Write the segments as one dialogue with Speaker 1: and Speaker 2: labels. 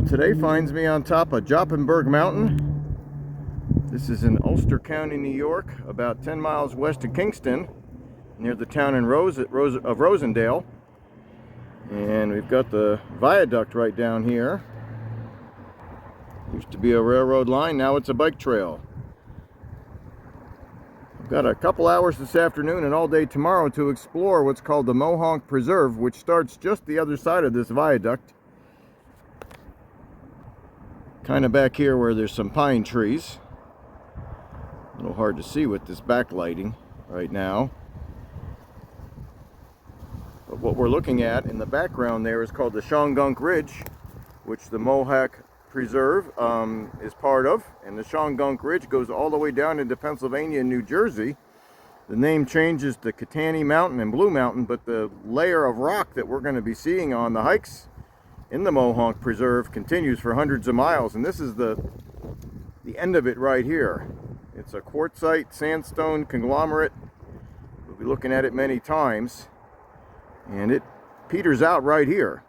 Speaker 1: Today finds me on top of Jopenberg Mountain. This is in Ulster County, New York, about 10 miles west of Kingston, near the town of Rosendale. And we've got the viaduct right down here. Used to be a railroad line, now it's a bike trail. I've got a couple hours this afternoon and all day tomorrow to explore what's called the Mohonk Preserve, which starts just the other side of this viaduct. Kind of back here where there's some pine trees. A little hard to see with this backlighting right now. But what we're looking at in the background there is called the Shawngunk Ridge, which the Mohonk Preserve is part of. And the Shawngunk Ridge goes all the way down into Pennsylvania and New Jersey. The name changes to Kitani Mountain and Blue Mountain, but the layer of rock that we're going to be seeing on the hikes in the Mohonk Preserve continues for hundreds of miles, and this is the end of it right here. It's a quartzite sandstone conglomerate. We'll be looking at it many times, and it peters out right here.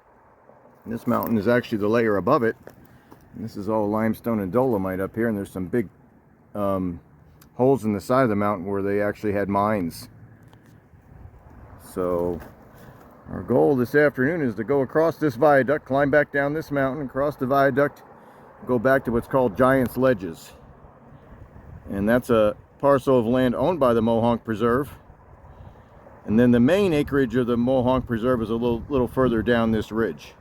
Speaker 1: And this mountain is actually the layer above it, and this is all limestone and dolomite up here, and there's some big holes in the side of the mountain where they actually had mines. So our goal this afternoon is to go across this viaduct, climb back down this mountain, across the viaduct, go back to what's called Giant's Ledges. And that's a parcel of land owned by the Mohonk Preserve. And then the main acreage of the Mohonk Preserve is a little further down this ridge.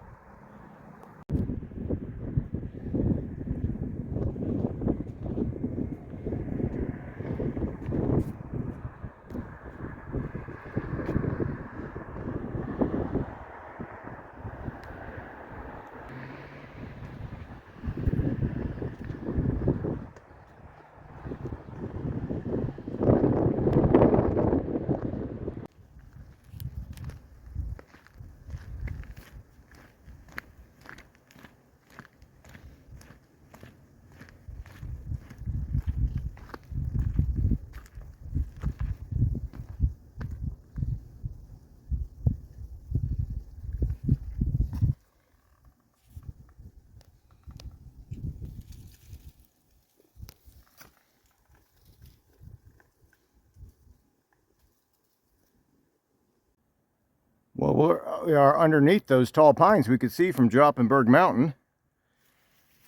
Speaker 1: Well, we are underneath those tall pines we could see from Jopenberg Mountain.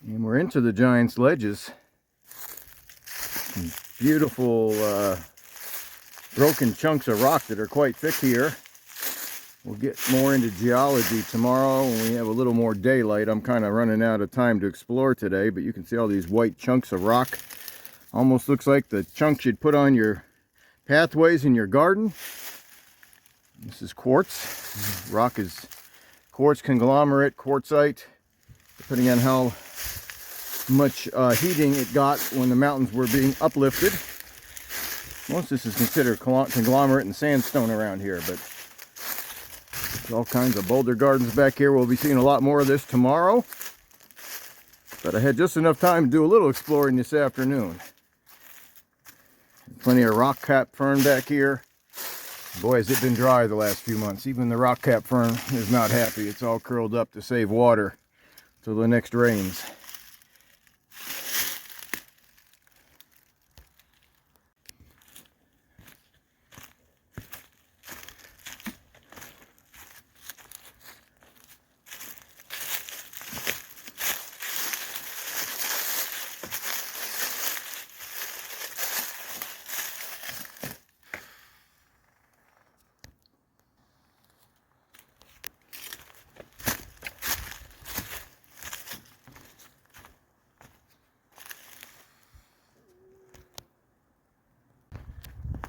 Speaker 1: And we're into the Giant's Ledges. Some beautiful broken chunks of rock that are quite thick here. We'll get more into geology tomorrow when we have a little more daylight. I'm kind of running out of time to explore today, but you can see all these white chunks of rock. Almost looks like the chunks you'd put on your pathways in your garden. This is quartz. Rock is quartz conglomerate, quartzite, depending on how much heating it got when the mountains were being uplifted. Most of this is considered conglomerate and sandstone around here, but there's all kinds of boulder gardens back here. We'll be seeing a lot more of this tomorrow, but I had just enough time to do a little exploring this afternoon. Plenty of rock cap fern back here. Boy, has it been dry the last few months. Even the rock cap fern is not happy. It's all curled up to save water till the next rains.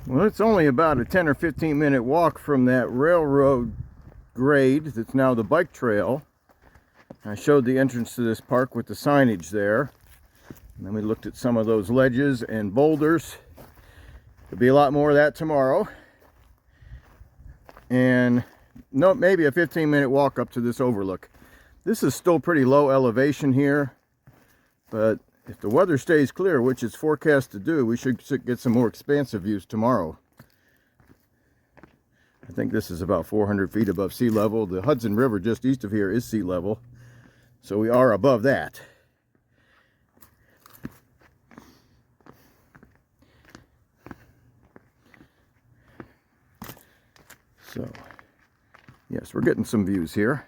Speaker 1: Well, it's only about a 10 or 15 minute walk from that railroad grade that's now the bike trail. I showed the entrance to this park with the signage there. And then we looked at some of those ledges and boulders. There'll be a lot more of that tomorrow. And no, maybe a 15-minute walk up to this overlook. This is still pretty low elevation here, but if the weather stays clear, which it's forecast to do, we should get some more expansive views tomorrow. I think this is about 400 feet above sea level. The Hudson River just east of here is sea level. So we are above that. So, yes, we're getting some views here.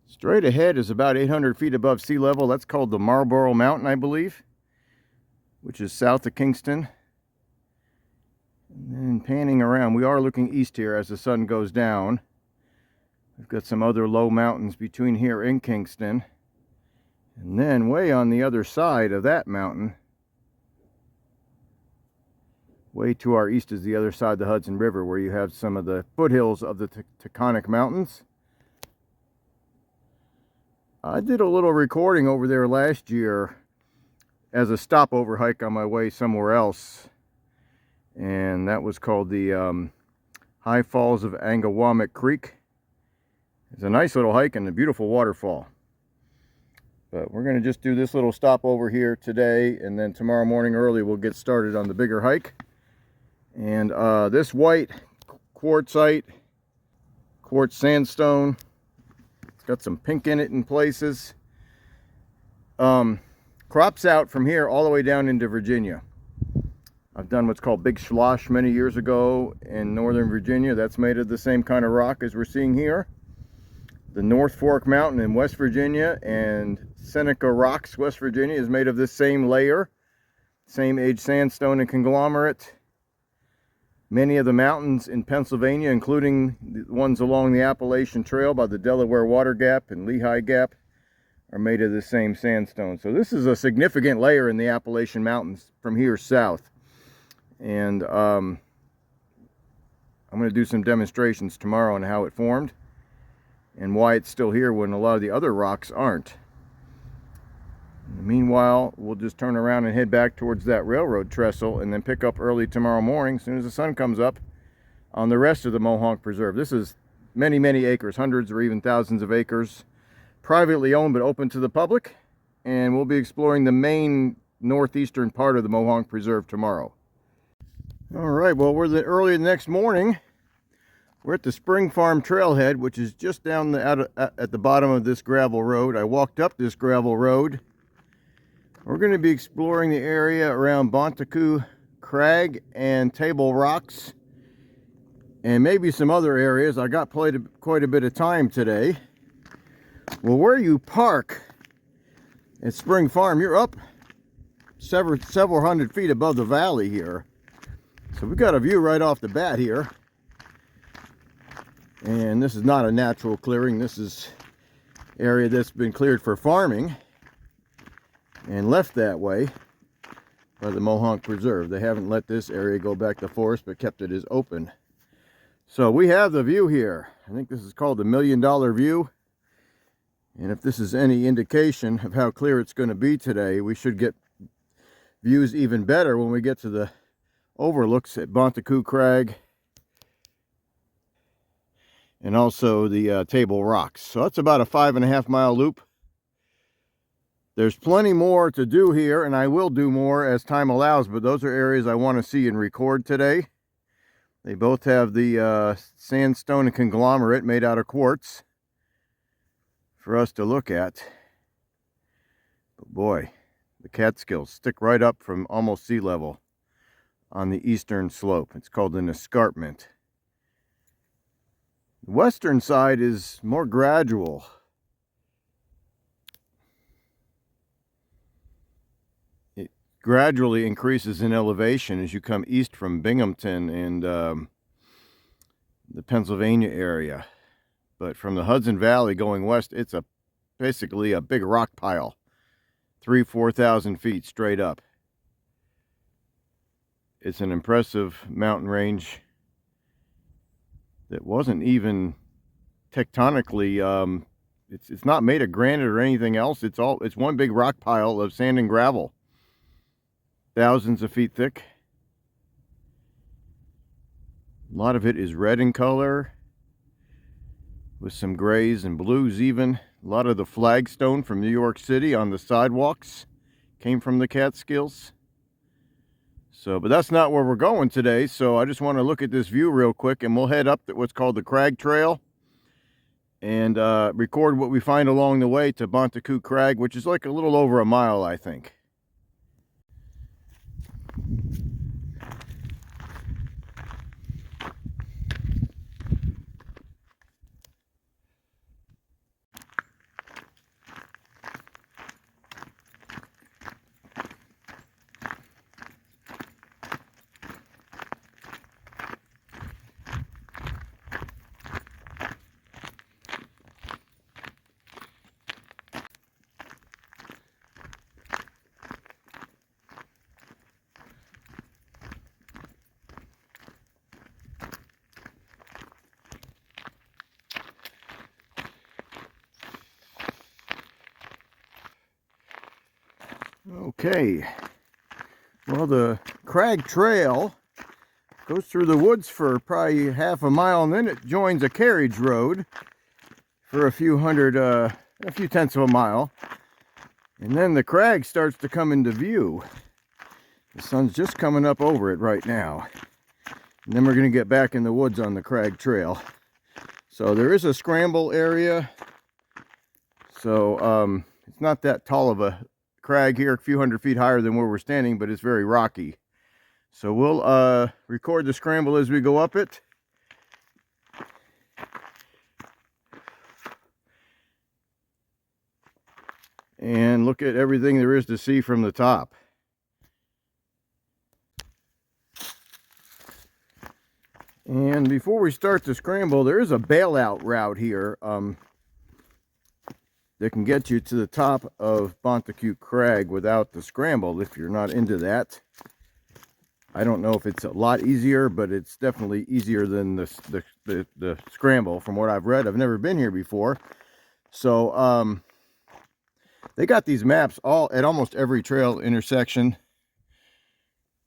Speaker 1: Straight ahead is about 800 feet above sea level. That's called the Marlborough Mountain, I believe, which is south of Kingston. And then panning around, we are looking east here as the sun goes down. We've got some other low mountains between here and Kingston. And then way on the other side of that mountain, way to our east, is the other side of the Hudson River, where you have some of the foothills of the Taconic Mountains. I did a little recording over there last year as a stopover hike on my way somewhere else. And that was called the High Falls of Angawamik Creek. It's a nice little hike and a beautiful waterfall. But we're going to just do this little stopover here today, and then tomorrow morning early we'll get started on the bigger hike. And this white quartzite, quartz sandstone, it's got some pink in it in places, crops out from here all the way down into Virginia. I've done what's called Big Schloss many years ago in northern Virginia. That's made of the same kind of rock as we're seeing here. The North Fork Mountain in West Virginia and Seneca Rocks, West Virginia, is made of this same layer, same age sandstone and conglomerate. Many of the mountains in Pennsylvania, including the ones along the Appalachian Trail by the Delaware Water Gap and Lehigh Gap, are made of the same sandstone. So this is a significant layer in the Appalachian Mountains from here south. And I'm going to do some demonstrations tomorrow on how it formed and why it's still here when a lot of the other rocks aren't. Meanwhile, we'll just turn around and head back towards that railroad trestle and then pick up early tomorrow morning, as soon as the sun comes up, on the rest of the Mohonk Preserve. This is many, many acres, hundreds or even thousands of acres, privately owned but open to the public. And we'll be exploring the main northeastern part of the Mohonk Preserve tomorrow. All right, well, early the next morning. We're at the Spring Farm Trailhead, which is just down at the bottom of this gravel road. I walked up this gravel road. We're going to be exploring the area around Bonticou Crag and Table Rocks, and maybe some other areas. I got quite a bit of time today. Well, where you park at Spring Farm, you're up several hundred feet above the valley here. So we've got a view right off the bat here. And this is not a natural clearing. This is area that's been cleared for farming and left that way by the Mohonk Preserve. They haven't let this area go back to forest, but kept it as open. So we have the view here. I think this is called the $1 Million View. And if this is any indication of how clear it's going to be today, we should get views even better when we get to the overlooks at Bonticou Crag and also the Table Rocks. So that's about a 5.5 mile loop. There's plenty more to do here, and I will do more as time allows, but those are areas I want to see and record today. They both have the sandstone and conglomerate made out of quartz for us to look at. But boy, the Catskills stick right up from almost sea level on the eastern slope. It's called an escarpment. The western side is more gradual. It gradually increases in elevation as you come east from Binghamton and the Pennsylvania area. But from the Hudson Valley going west, it's basically a big rock pile, 3,000–4,000 feet straight up. It's an impressive mountain range that wasn't even tectonically, it's not made of granite or anything else. It's one big rock pile of sand and gravel, thousands of feet thick. A lot of it is red in color, with some grays and blues even. A lot of the flagstone from New York City on the sidewalks came from the Catskills. So, but that's not where we're going today. So I just want to look at this view real quick, and we'll head up to what's called the Crag Trail. and record what we find along the way to Bonticou Crag, which is like a little over a mile, I think. Okay, well, the Crag Trail goes through the woods for probably half a mile, and then it joins a carriage road for a few tenths of a mile, and then the crag starts to come into view. The sun's just coming up over it right now, and then we're going to get back in the woods on the Crag Trail. So there is a scramble area, so it's not that tall of a crag here, a few hundred feet higher than where we're standing, but it's very rocky. So we'll record the scramble as we go up it. And look at everything there is to see from the top. And before we start the scramble, there is a bailout route here that can get you to the top of Bonticou Crag without the scramble if you're not into that. I don't know if it's a lot easier, but it's definitely easier than the scramble from what I've read. I've never been here before. So they got these maps at almost every trail intersection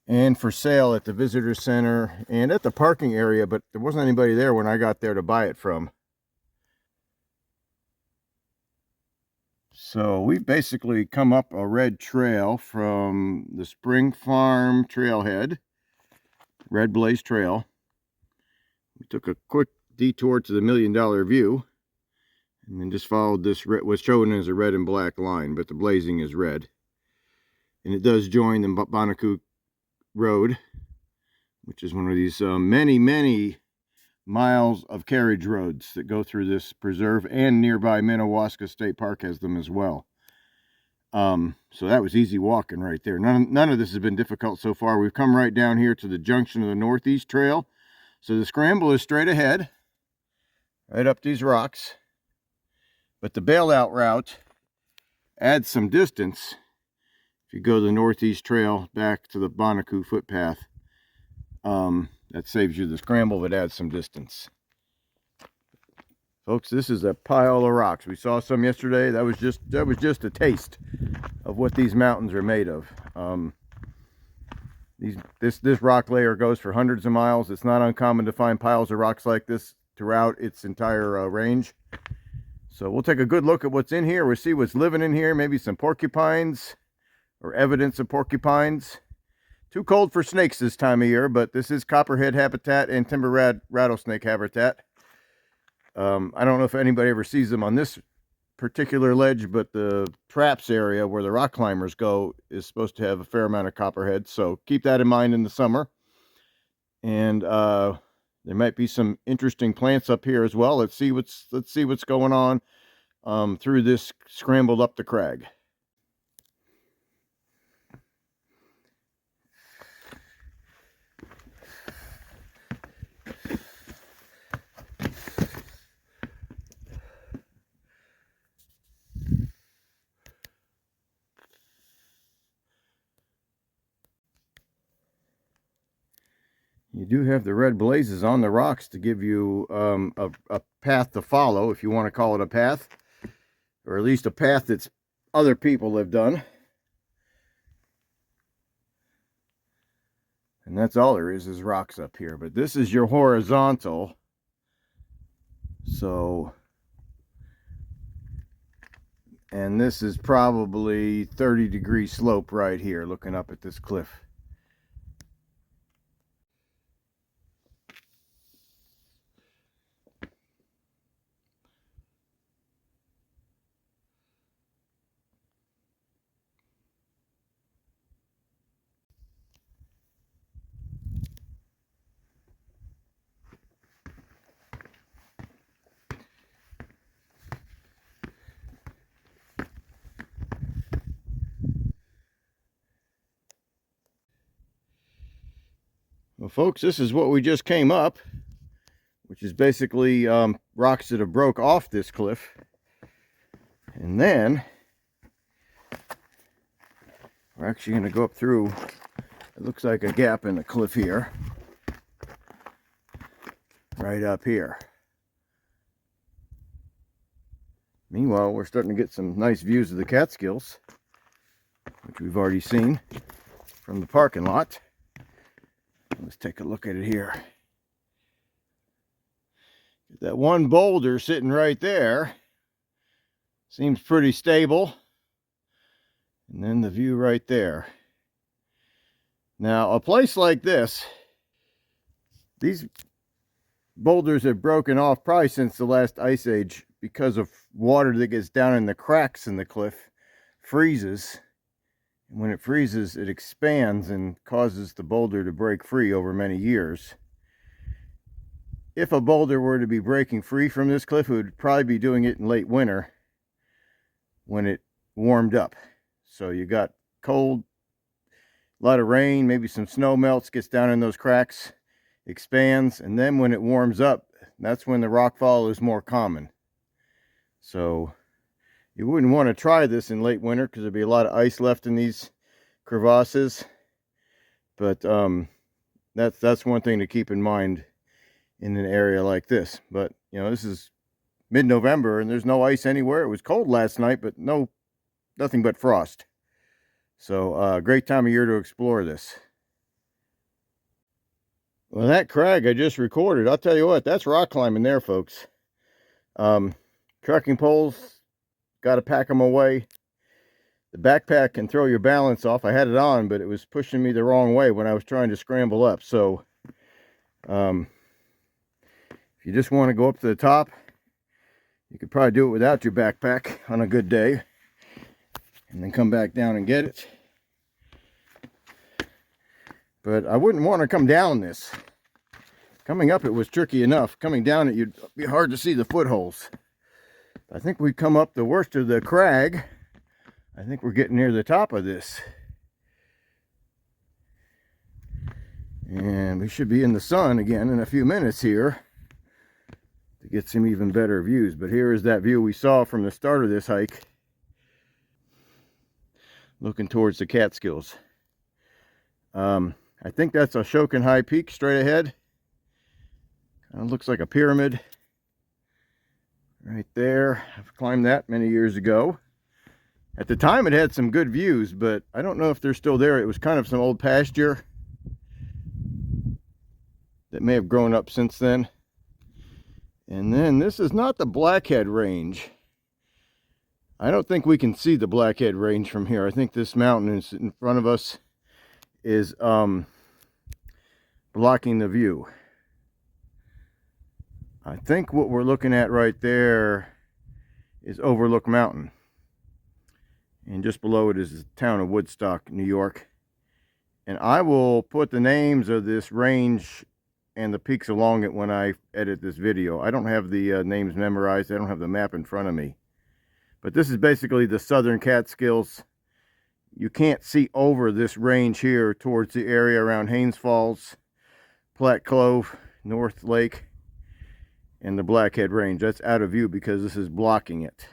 Speaker 1: and for sale at the visitor center and at the parking area, but there wasn't anybody there when I got there to buy it from. So we've basically come up a red trail from the Spring Farm trailhead, Red Blaze Trail. We took a quick detour to the $1 Million View and then just followed this, what's shown as a red and black line, but the blazing is red. And it does join the Bonticou Road, which is one of these many miles of carriage roads that go through this preserve, and nearby Minnewaska State Park has them as well. So that was easy walking right there. None of this has been difficult so far. We've come right down here to the junction of the Northeast Trail. So the scramble is straight ahead, right up these rocks. But the bailout route adds some distance. If you go the Northeast Trail back to the Bonticou footpath, that saves you the scramble, but adds some distance. Folks, this is a pile of rocks. We saw some yesterday. That was just a taste of what these mountains are made of. This rock layer goes for hundreds of miles. It's not uncommon to find piles of rocks like this throughout its entire range. So we'll take a good look at what's in here. We'll see what's living in here. Maybe some porcupines or evidence of porcupines. Too cold for snakes this time of year, but this is copperhead habitat and timber rattlesnake habitat. I don't know if anybody ever sees them on this particular ledge, but the traps area where the rock climbers go is supposed to have a fair amount of copperhead, so keep that in mind in the summer. And there might be some interesting plants up here as well. Let's see what's going on through this scrambled up the crag. You do have the red blazes on the rocks to give you a path to follow, if you want to call it a path, or at least a path that's other people have done. And that's all there is rocks up here. But this is your horizontal. So, and this is probably 30-degree slope right here, looking up at this cliff. folks, this is what we just came up, which is basically rocks that have broke off this cliff. And then we're actually going to go up through, it looks like a gap in the cliff here, right up here. Meanwhile, we're starting to get some nice views of the Catskills, which we've already seen from the parking lot. Let's take a look at it here. That one boulder sitting right there seems pretty stable. And then the view right there. Now, a place like this, these boulders have broken off probably since the last ice age because of water that gets down in the cracks in the cliff, freezes. And when it freezes, it expands and causes the boulder to break free over many years. If a boulder were to be breaking free from this cliff, it would probably be doing it in late winter when it warmed up. So you got cold, a lot of rain, maybe some snow melts, gets down in those cracks, expands, and then when it warms up, that's when the rockfall is more common. So you wouldn't want to try this in late winter because there'd be a lot of ice left in these crevasses. But that's one thing to keep in mind in an area like this. But you know, this is mid-November and there's no ice anywhere. It was cold last night, but nothing but frost. So great time of year to explore this. Well, that crag I just recorded, I'll tell you what, that's rock climbing there, folks. Trekking poles, got to pack them away. The backpack can throw your balance off. I had it on, but it was pushing me the wrong way when I was trying to scramble up. So if you just want to go up to the top, you could probably do it without your backpack on a good day, and then come back down and get it. But I wouldn't want to come down this. Coming up it was tricky enough. Coming down it, you'd be hard to see the footholds. I think we've come up the worst of the crag. I think we're getting near the top of this. And we should be in the sun again in a few minutes here to get some even better views. But here is that view we saw from the start of this hike, looking towards the Catskills. I think that's Ashokan High Peak straight ahead. Kind of looks like a pyramid right there. I've climbed that many years ago. At the time it had some good views, but I don't know if they're still there. It was kind of some old pasture that may have grown up since then. And then this is not the Blackhead Range. I don't think we can see the Blackhead Range from here. I think this mountain is in front of us is blocking the view. I think what we're looking at right there is Overlook Mountain. And just below it is the town of Woodstock, New York. And I will put the names of this range and the peaks along it when I edit this video. I don't have the names memorized. I don't have the map in front of me. But this is basically the southern Catskills. You can't see over this range here towards the area around Haynes Falls, Platte Clove, North Lake, and the Blackhead Range. That's out of view because this is blocking it.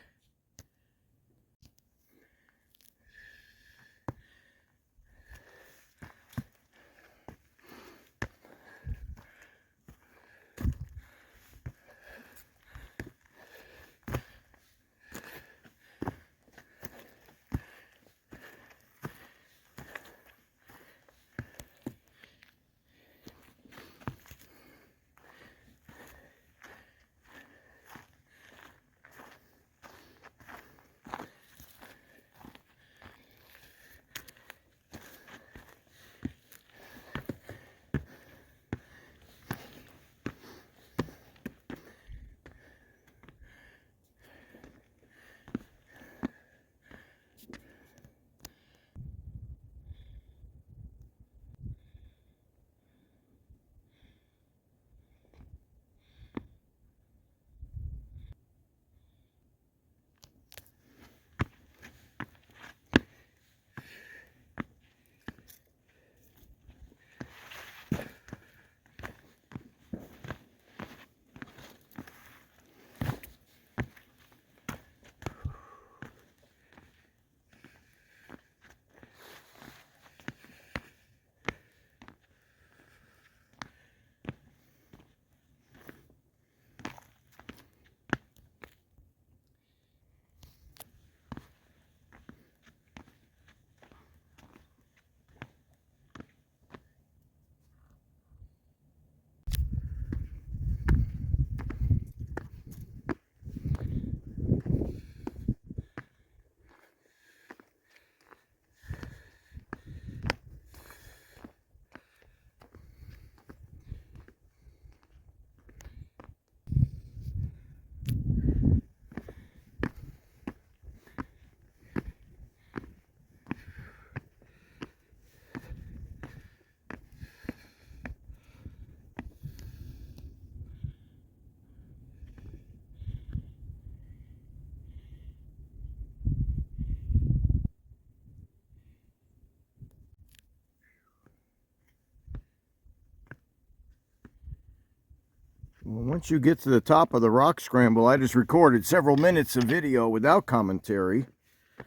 Speaker 1: Once you get to the top of the rock scramble, I just recorded several minutes of video without commentary.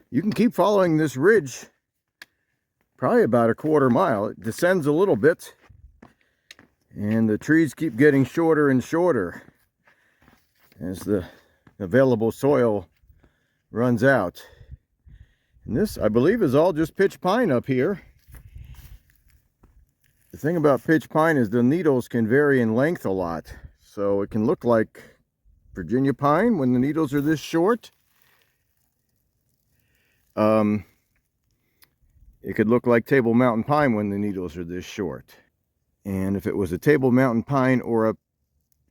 Speaker 1: You can keep following this ridge probably about a quarter mile. It descends a little bit, and the trees keep getting shorter and shorter as the available soil runs out. And this, I believe, is all just pitch pine up here. The thing about pitch pine is the needles can vary in length a lot. So it can look like Virginia pine when the needles are this short. It could look like Table Mountain pine when the needles are this short. And if it was a Table Mountain pine or a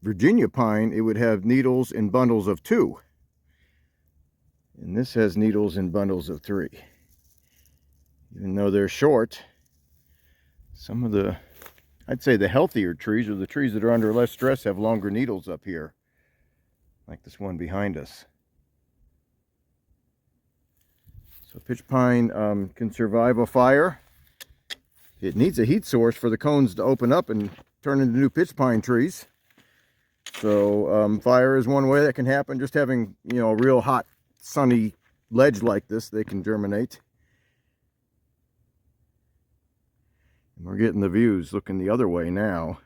Speaker 1: Virginia pine, it would have needles in bundles of 2. And this has needles in bundles of 3. Even though they're short, some of the, I'd say the healthier trees, or the trees that are under less stress, have longer needles up here, like this one behind us. So pitch pine can survive a fire. It needs a heat source for the cones to open up and turn into new pitch pine trees. So fire is one way that can happen. Just having, a real hot, sunny ledge like this, they can germinate. And we're getting the views looking the other way now.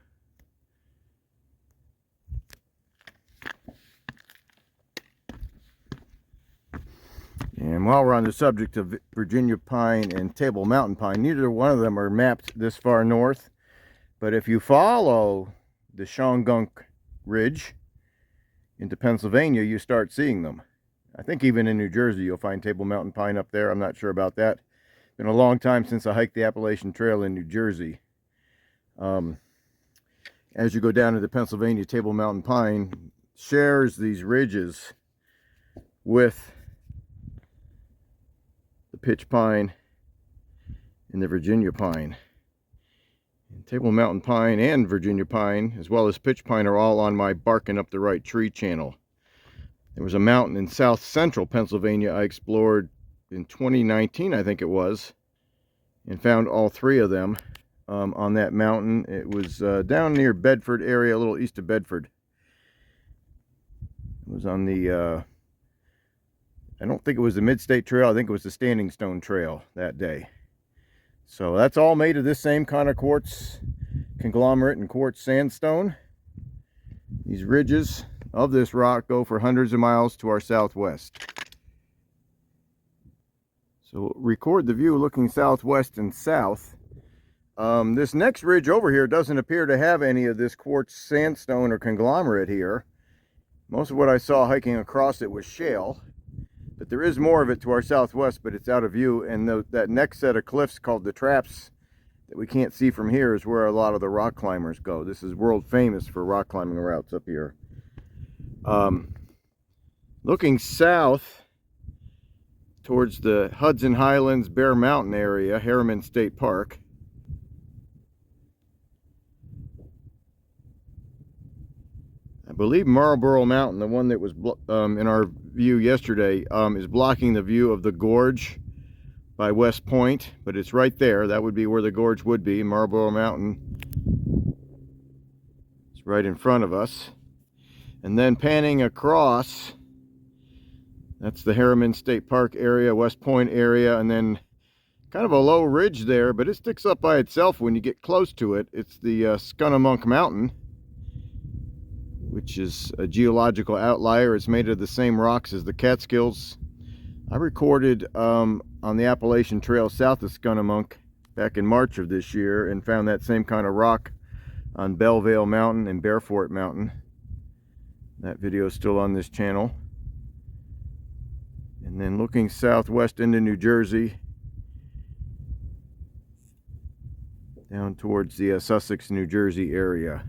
Speaker 1: And while we're on the subject of Virginia pine and Table Mountain pine, neither one of them are mapped this far north. But if you follow the Mohonk Ridge into Pennsylvania, you start seeing them. I think even in New Jersey you'll find Table Mountain pine up there. I'm not sure about that. Been a long time since I hiked the Appalachian Trail in New Jersey. As you go down into Pennsylvania, Table Mountain pine shares these ridges with the pitch pine and the Virginia pine. And Table Mountain pine and Virginia pine, as well as pitch pine, are all on my Barking Up the Right Tree channel. There was a mountain in south central Pennsylvania I explored in 2019, I think it was, and found all 3 of them on that mountain. It was down near Bedford area, a little east of Bedford. It was on the I don't think it was the Mid-State Trail. I think it was the Standing Stone Trail that day. So that's all made of this same kind of quartz conglomerate and quartz sandstone. These ridges of this rock go for hundreds of miles to our southwest. So record the view looking southwest and south. This next ridge over here doesn't appear to have any of this quartz sandstone or conglomerate here. Most of what I saw hiking across it was shale. But there is more of it to our southwest, but it's out of view. And that next set of cliffs called the Traps that we can't see from here is where a lot of the rock climbers go. This is world famous for rock climbing routes up here. Looking south towards the Hudson Highlands Bear Mountain area, Harriman State Park, I believe Marlboro Mountain, the one that was in our view yesterday, is blocking the view of the gorge by West Point, but it's right there. That would be where the gorge would be. Marlboro Mountain is right in front of us. And then panning across, that's the Harriman State Park area, West Point area, and then kind of a low ridge there, but it sticks up by itself when you get close to it. It's the Mohonk Mountain, which is a geological outlier. It's made of the same rocks as the Catskills. I recorded on the Appalachian Trail south of Mohonk back in March of this year and found that same kind of rock on Bellevale Mountain and Bearfort Mountain. That video is still on this channel. And then looking southwest into New Jersey, down towards the Sussex, New Jersey area.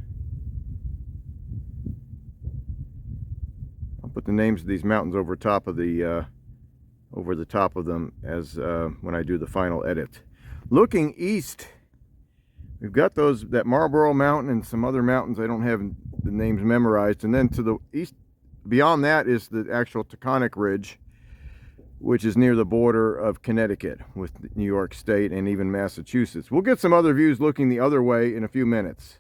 Speaker 1: I'll put the names of these mountains over top of the over the top of them as when I do the final edit. Looking east, we've got that Marlboro Mountain and some other mountains I don't have the names memorized, and then to the east beyond that is the actual Taconic Ridge, which is near the border of Connecticut with New York State and even Massachusetts. We'll get some other views looking the other way in a few minutes.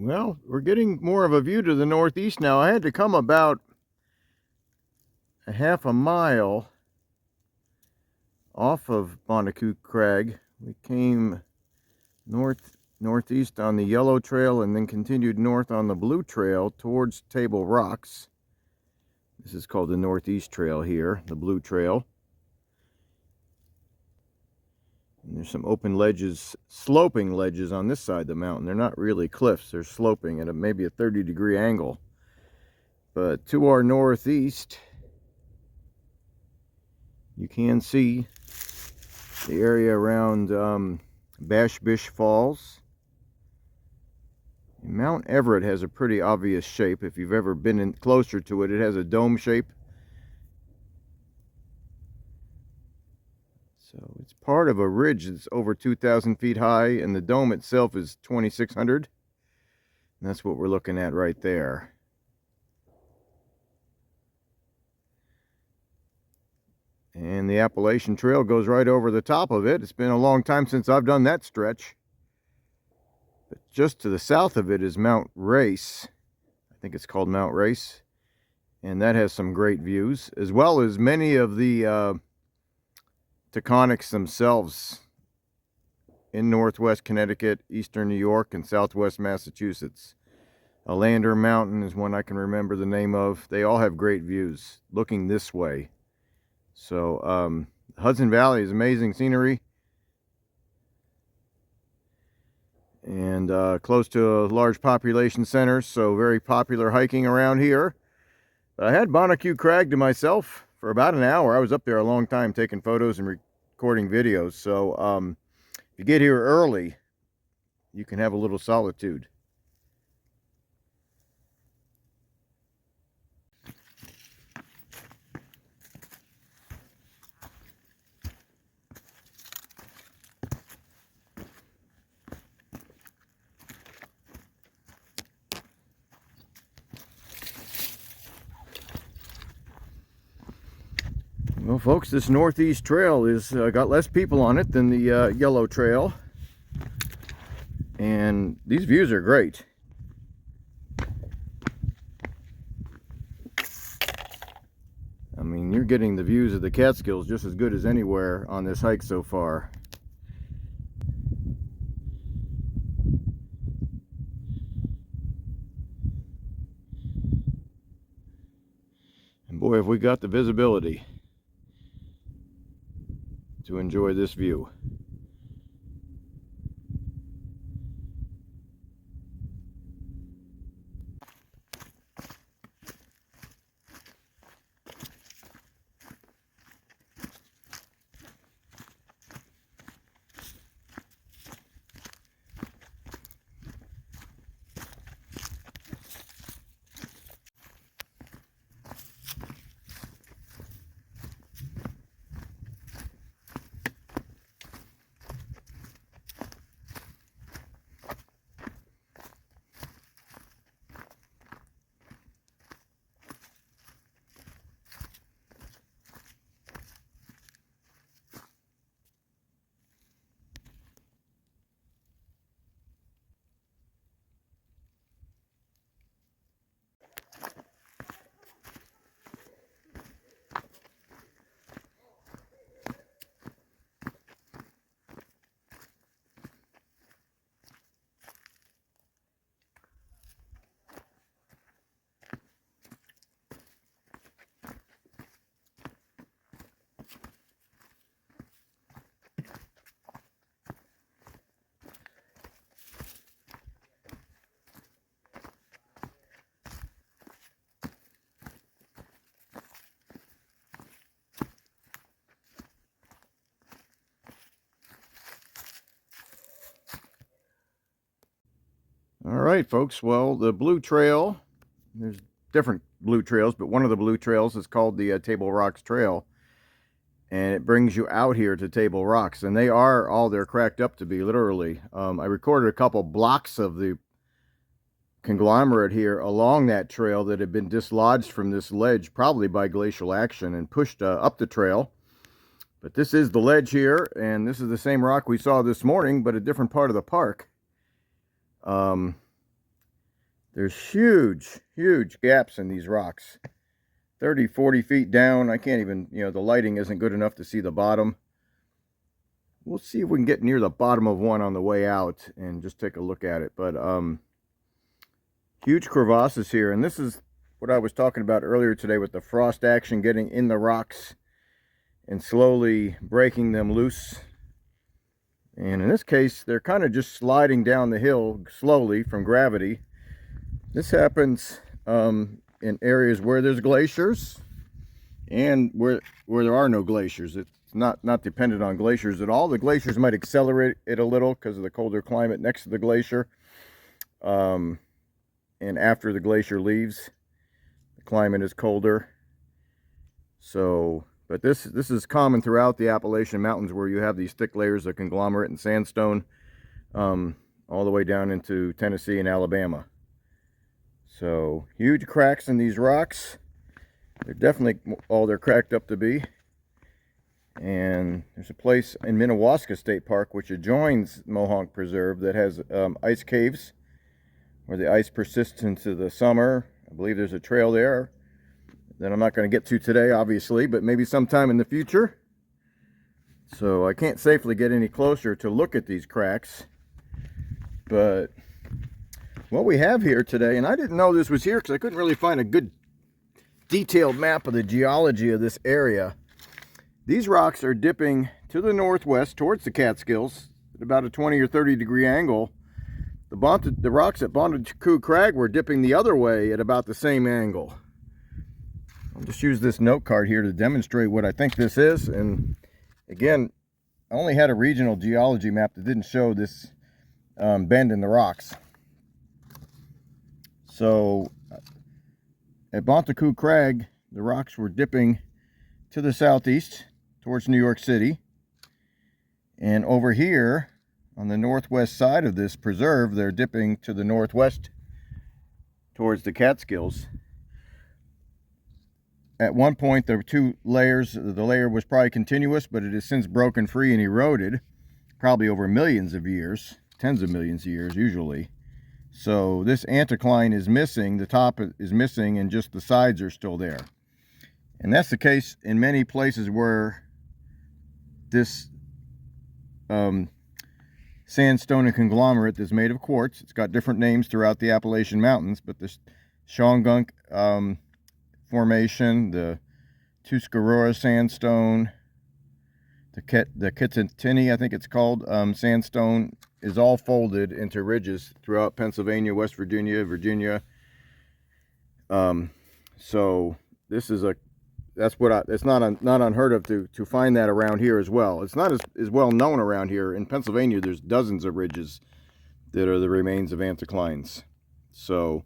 Speaker 1: Well, we're getting more of a view to the northeast now. I had to come about a half a mile off of Bonticou Crag. We came northeast on the yellow trail and then continued north on the blue trail towards Table Rocks. This is called the northeast trail here, the blue trail. And there's some open ledges, sloping ledges on this side of the mountain. They're not really cliffs, they're sloping at maybe a 30-degree angle. But to our northeast, you can see the area around Bashbish Falls. Mount Everett has a pretty obvious shape. If you've ever been in closer to it, it has a dome shape. So it's part of a ridge that's over 2,000 feet high, and the dome itself is 2,600. And that's what we're looking at right there. And the Appalachian Trail goes right over the top of it. It's been a long time since I've done that stretch. But just to the south of it is Mount Race. I think it's called Mount Race. And that has some great views, as well as many of the tectonics themselves in northwest Connecticut, eastern New York, and southwest Massachusetts. Lander Mountain is one I can remember the name of. They all have great views looking this way. So Hudson Valley is amazing scenery, and close to a large population center, so very popular hiking around here. But I had Bonticou Crag to myself for about an hour. I was up there a long time taking photos and recording videos. So if you get here early, you can have a little solitude. Well, folks, this northeast trail is got less people on it than the yellow trail, and these views are great. I mean, you're getting the views of the Catskills just as good as anywhere on this hike so far. And boy, have we got the visibility to enjoy this view. All right, folks. Well, the blue trail, there's different blue trails, but one of the blue trails is called the Table Rocks Trail. And it brings you out here to Table Rocks. And they are all they're cracked up to be, literally. I recorded a couple blocks of the conglomerate here along that trail that had been dislodged from this ledge, probably by glacial action, and pushed up the trail. But this is the ledge here, and this is the same rock we saw this morning, but a different part of the park. There's huge, huge gaps in these rocks. 30, 40 feet down. I can't even, the lighting isn't good enough to see the bottom. We'll see if we can get near the bottom of one on the way out and just take a look at it. But huge crevasses here, and this is what I was talking about earlier today with the frost action getting in the rocks and slowly breaking them loose. And in this case, they're kind of just sliding down the hill slowly from gravity. This happens in areas where there's glaciers and where there are no glaciers. It's not dependent on glaciers at all. The glaciers might accelerate it a little because of the colder climate next to the glacier. And after the glacier leaves, the climate is colder. So, but this is common throughout the Appalachian Mountains, where you have these thick layers of conglomerate and sandstone all the way down into Tennessee and Alabama. So huge cracks in these rocks. They're definitely all they're cracked up to be. And there's a place in Minnewaska State Park, which adjoins Mohonk Preserve, that has ice caves where the ice persists into the summer. I believe there's a trail there that I'm not going to get to today, obviously, but maybe sometime in the future. So I can't safely get any closer to look at these cracks. But what we have here today, and I didn't know this was here because I couldn't really find a good detailed map of the geology of this area. These rocks are dipping to the northwest towards the Catskills at about a 20 or 30 degree angle. The rocks at Bonticou Crag were dipping the other way at about the same angle. I'll just use this note card here to demonstrate what I think this is. And again, I only had a regional geology map that didn't show this bend in the rocks. So at Bonticou Crag, the rocks were dipping to the southeast towards New York City. And over here on the northwest side of this preserve, they're dipping to the northwest towards the Catskills. At one point, there were two layers. The layer was probably continuous, but it has since broken free and eroded, probably over millions of years, tens of millions of years usually. So this anticline is missing, the top is missing, and just the sides are still there. And that's the case in many places where this sandstone and conglomerate is made of quartz. It's got different names throughout the Appalachian Mountains, but the Shawangunk formation, the Tuscarora sandstone, the Kittatinny, I think it's called, sandstone, is all folded into ridges throughout Pennsylvania, West Virginia, Virginia. So this is it's not unheard of to find that around here as well. It's not as well known around here. In Pennsylvania, there's dozens of ridges that are the remains of anticlines. So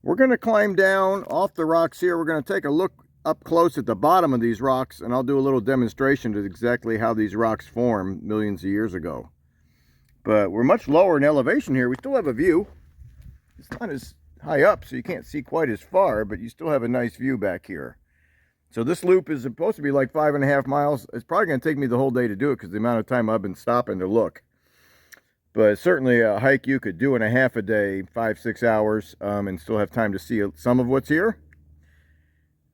Speaker 1: we're going to climb down off the rocks here. We're going to take a look up close at the bottom of these rocks, and I'll do a little demonstration of exactly how these rocks formed millions of years ago. But we're much lower in elevation here. We still have a view. It's not as high up, so you can't see quite as far, but you still have a nice view back here. So this loop is supposed to be like 5.5 miles. It's probably going to take me the whole day to do it because the amount of time I've been stopping to look. But certainly a hike you could do in a half a day, 5-6 hours, and still have time to see some of what's here.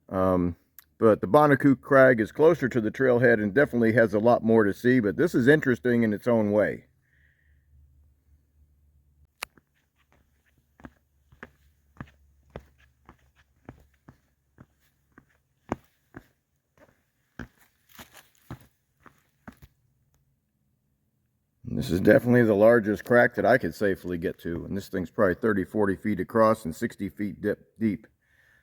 Speaker 1: But the Bonticou Crag is closer to the trailhead and definitely has a lot more to see, but this is interesting in its own way. This is definitely the largest crack that I could safely get to. And this thing's probably 30, 40 feet across and 60 feet deep.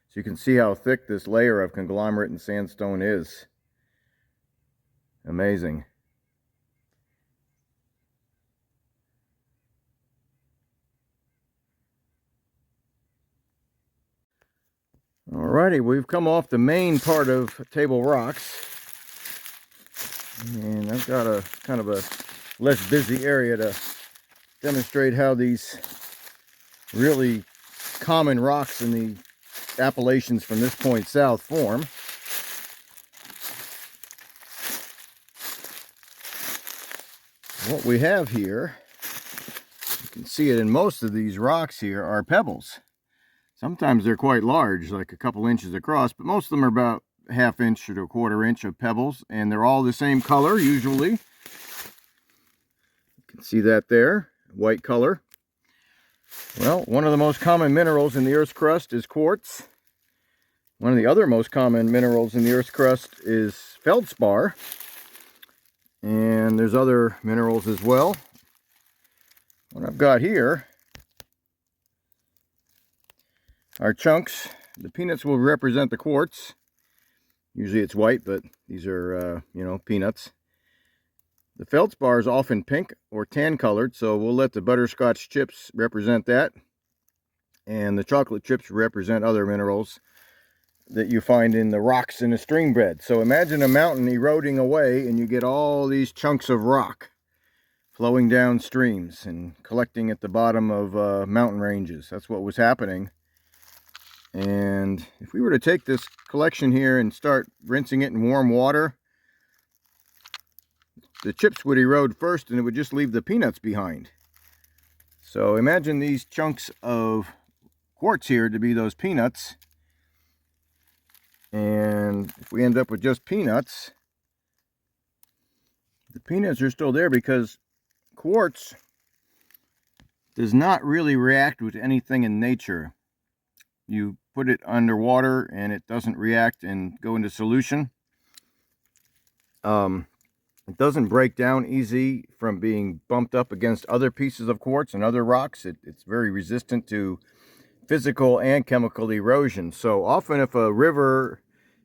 Speaker 1: So you can see how thick this layer of conglomerate and sandstone is. Amazing. Alrighty, we've come off the main part of Table Rocks. And I've got a kind of a less busy area to demonstrate how these really common rocks in the Appalachians from this point south form. What we have here, you can see it in most of these rocks here, are pebbles. Sometimes they're quite large, like a couple inches across, but most of them are about a ½ inch to a ¼ inch of pebbles, and they're all the same color usually. You can see that there, white color. Well, one of the most common minerals in the Earth's crust is quartz. One of the other most common minerals in the Earth's crust is feldspar. And there's other minerals as well. What I've got here are chunks. The peanuts will represent the quartz. Usually it's white, but these are, peanuts. The feldspar is often pink or tan colored, so we'll let the butterscotch chips represent that. And the chocolate chips represent other minerals that you find in the rocks in the stream bed. So imagine a mountain eroding away and you get all these chunks of rock flowing down streams and collecting at the bottom of mountain ranges. That's what was happening. And if we were to take this collection here and start rinsing it in warm water, the chips would erode first and it would just leave the peanuts behind. So imagine these chunks of quartz here to be those peanuts. And if we end up with just peanuts, the peanuts are still there because quartz does not really react with anything in nature. You put it underwater and it doesn't react and go into solution. It doesn't break down easy from being bumped up against other pieces of quartz and other rocks. It's very resistant to physical and chemical erosion. So often if a river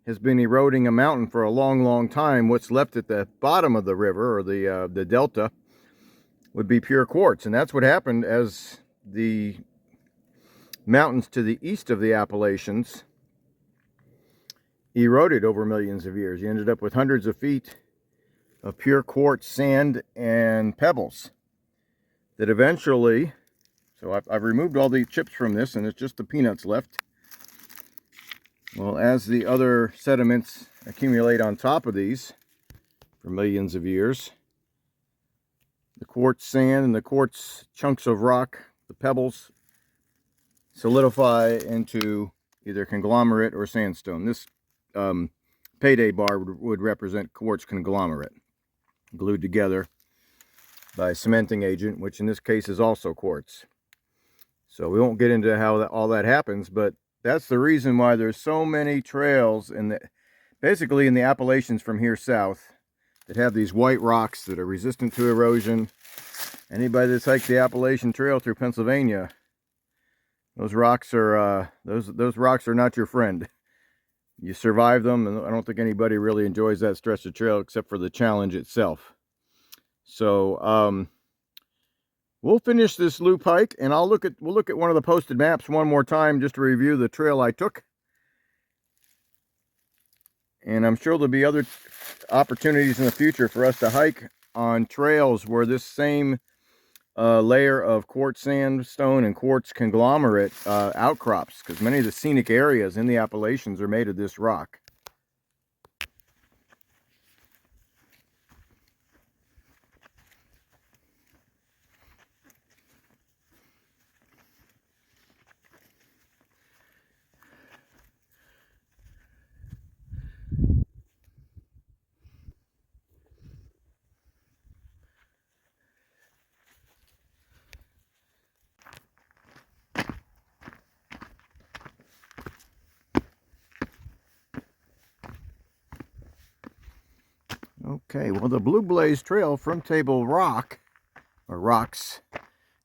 Speaker 1: has been eroding a mountain for a long time, what's left at the bottom of the river or the delta would be pure quartz. And that's what happened as the mountains to the east of the Appalachians eroded over millions of years. You ended up with hundreds of feet of pure quartz sand and pebbles that eventually, so I've removed all the chips from this and it's just the peanuts left. Well, as the other sediments accumulate on top of these for millions of years, the quartz sand and the quartz chunks of rock, the pebbles, solidify into either conglomerate or sandstone. This payday bar would represent quartz conglomerate, glued together by a cementing agent, which in this case is also quartz. So we won't get into how all that happens, but that's the reason why there's so many trails basically in the Appalachians from here south that have these white rocks that are resistant to erosion. Anybody that's hiked the Appalachian Trail through Pennsylvania, those rocks are not your friend. You survive them, and I don't think anybody really enjoys that stretch of trail except for the challenge itself. So we'll finish this loop hike, and we'll look at one of the posted maps one more time just to review the trail I took. And I'm sure there'll be other opportunities in the future for us to hike on trails where this same layer of quartz sandstone and quartz conglomerate outcrops, because many of the scenic areas in the Appalachians are made of this rock. Okay, well, the Blue Blaze Trail from Table Rock, or Rocks,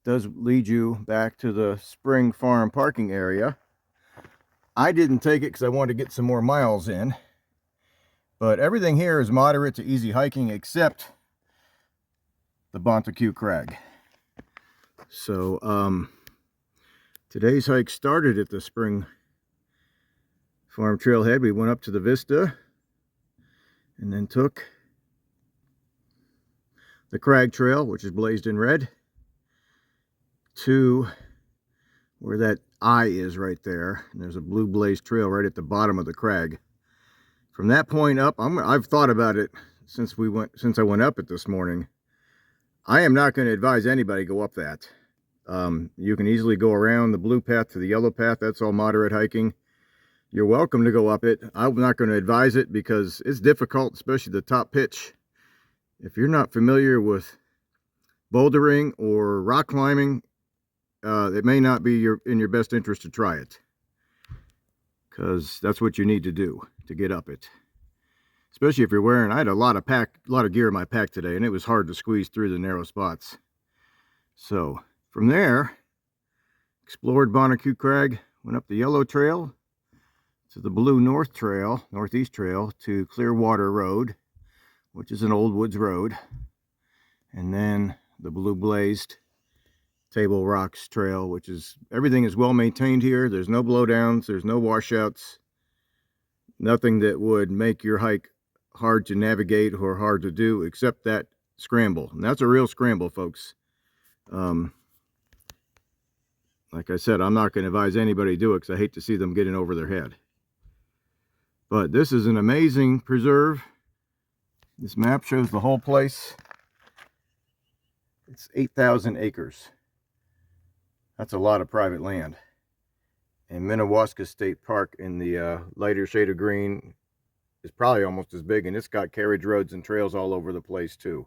Speaker 1: does lead you back to the Spring Farm parking area. I didn't take it because I wanted to get some more miles in, but everything here is moderate to easy hiking except the Bonticou Crag. So today's hike started at the Spring Farm trailhead. We went up to the Vista and then took the Crag Trail, which is blazed in red, to where that eye is right there. And there's a Blue Blaze Trail right at the bottom of the crag. From that point up, I've thought about it since I went up it this morning. I am not going to advise anybody go up that. You can easily go around the blue path to the yellow path. That's all moderate hiking. You're welcome to go up it. I'm not going to advise it because it's difficult, especially the top pitch. If you're not familiar with bouldering or rock climbing, it may not be in your best interest to try it, because that's what you need to do to get up it. Especially if you're wearing, I had a lot of gear in my pack today, and it was hard to squeeze through the narrow spots. So from there, explored Bonticou Crag, went up the yellow trail to the blue northeast trail to Clearwater Road, which is an old woods road, and then the blue blazed Table Rocks Trail, which is, everything is well maintained here. There's no blowdowns, there's no washouts, nothing that would make your hike hard to navigate or hard to do, except that scramble. And that's a real scramble, folks. Like I said, I'm not going to advise anybody to do it because I hate to see them getting over their head. But this is an amazing preserve. This map shows the whole place. It's 8,000 acres. That's a lot of private land. And Minnewaska State Park in the lighter shade of green is probably almost as big, and it's got carriage roads and trails all over the place too.